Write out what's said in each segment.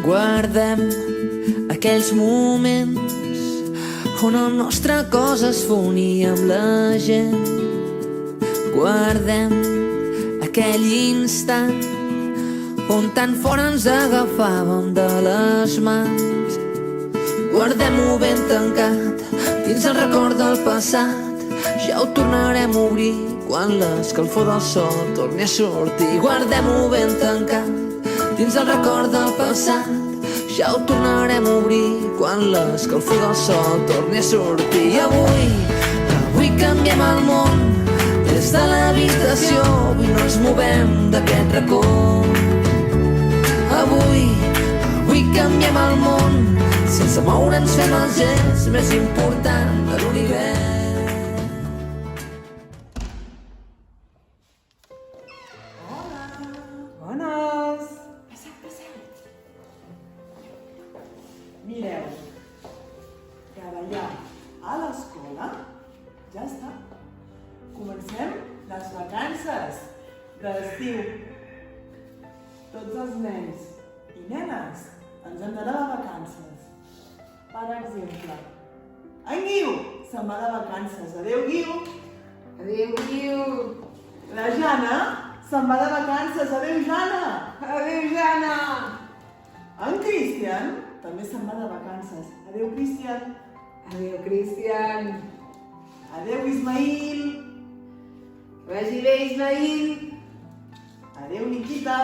Guardem aquells moments on el nostre cos es fonia amb la gent. Guardem aquell instant on tan fort ens agafàvem de les mans. Guardem-ho ben tancat dins el record del passat. Ja ho tornarem a obrir quan l'escalfor del sol torni a sortir. Guardem-ho ben tancat dins el record del passat. Ja ho tornarem a obrir quan l'escalfor del sol torni a sortir. I avui canviem el món des de l'habitació. Avui no ens movem d'aquest racó. Avui canviem el món. Sense moure'ns fem el gest més important de l'univers. Hola! Bones! Passeu. Mireu, treballar a l'escola ja està. Comencem les vacances d'estiu. Tots els nens i nenes ens hem d'anar de vacances. Per exemple, en Guiu se'n va de vacances. Adéu, Guiu! Adéu, Guiu! La Jana se'n va de vacances. Adéu, Jana! Adéu, Jana! En Cristian també se'n va de vacances. Adéu, Cristian! Adéu, Cristian! Adéu, Ismail! Que vagi bé, Ismail! Adéu, Nikita!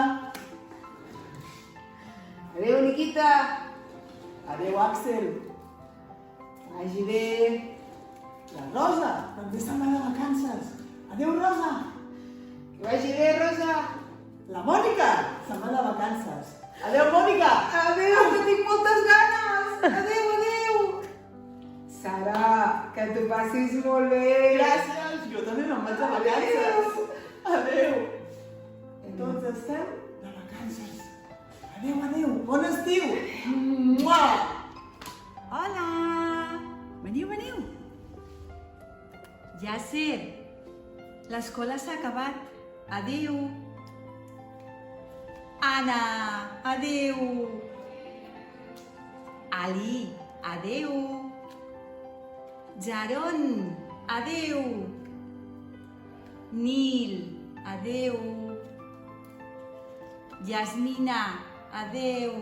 Adéu, Nikita! Adéu, Axel! Que vagi bé! La Rosa també se'n va de vacances. Adéu, Rosa! Que vagi bé, Rosa! La Mònica se'n va de vacances. Adéu, Mònica! Adéu, que tinc moltes ganes! Adéu! Sara, que t'ho passis molt bé! Gràcies! Jo també me'n vaig de vacances. Adéu! Tots estem de vacances. Adéu! Bon estiu! Mua! Hola! Veniu! Yasser, l'escola s'ha acabat. Adéu! Anna, adéu! Ali, adéu! Jaron, adéu! Nil, adéu! Yasmina, adéu!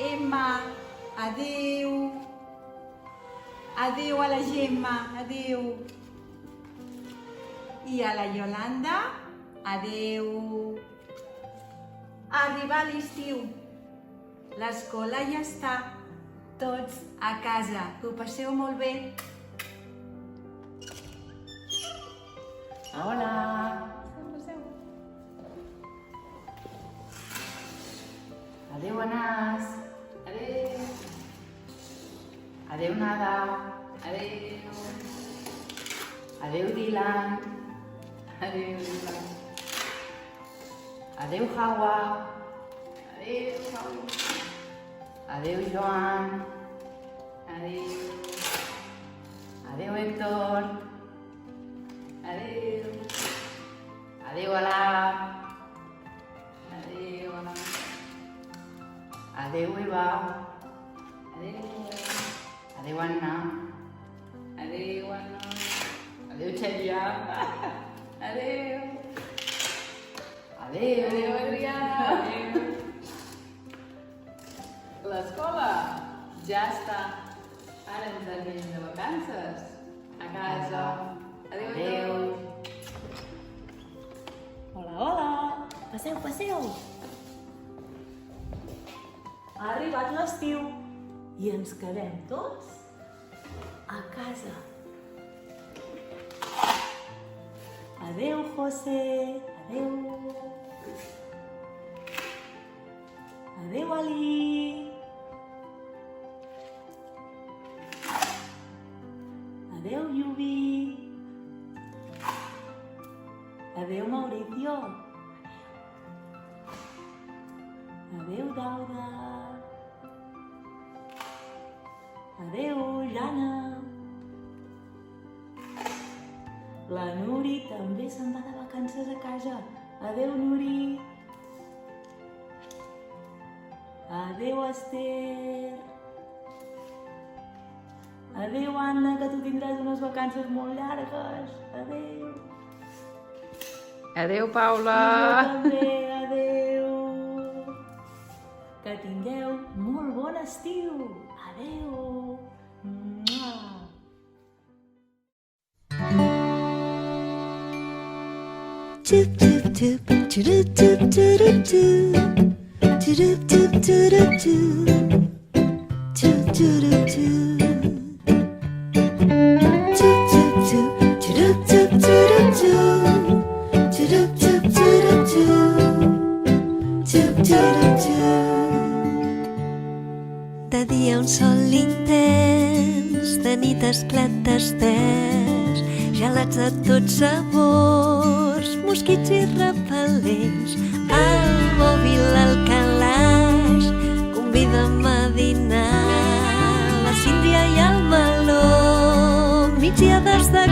Emma, adéu! Adéu a la Gemma, adéu! I a la Yolanda, adéu! Arriba l'estiu. L'escola ja està. Tots a casa. Que ho passeu molt bé. Hola! Passeu. Adéu, Anas! Adéu! Adéu, Nada! Adéu! Adéu, Dylan! Adéu, Dylan! Adéu, Hawa! Adéu, Hawa! Adéu, Joan! Adéu! Adéu, Héctor! Adéu! Adéu, Alap! Adéu, Anna! Adéu, Eva! Adéu! Adéu, Anna! Adéu, Anna! Adéu, Xèria! Adéu! Adéu, Adriana! Adéu! L'escola ja està. Ara ens anem de vacances. A casa. Adéu, adéu. Hola! Passeu! Ha arribat l'estiu i ens quedem tots a casa. Adéu, José! Adéu! Adéu, Ali! Adéu, Lluví! Adéu, Mauricio! Adéu, Dauda! Adéu, Jana! La Nuri també se'n va de vacances a casa. Adéu, Nuri! Adéu, Esther. Adéu, Anna, que tu tindràs unes vacances molt llargues. Adéu. Adéu, I Paula. jo també, adéu. Que tingueu molt bon estiu. Adéu. Mua. Toop toop toop, toop toop toop toop, toop toop toop toop, toop toop toop, toop toop toop, toop toop toop toop, toop toop toop toop, toop toop toop. De dia un sol intens, de nit esclat d'esters, gelats de tots sabors, mosquits i repel·lents. El mòbil al calaix convida'm a dinar, la síndria i el meló, migdiades de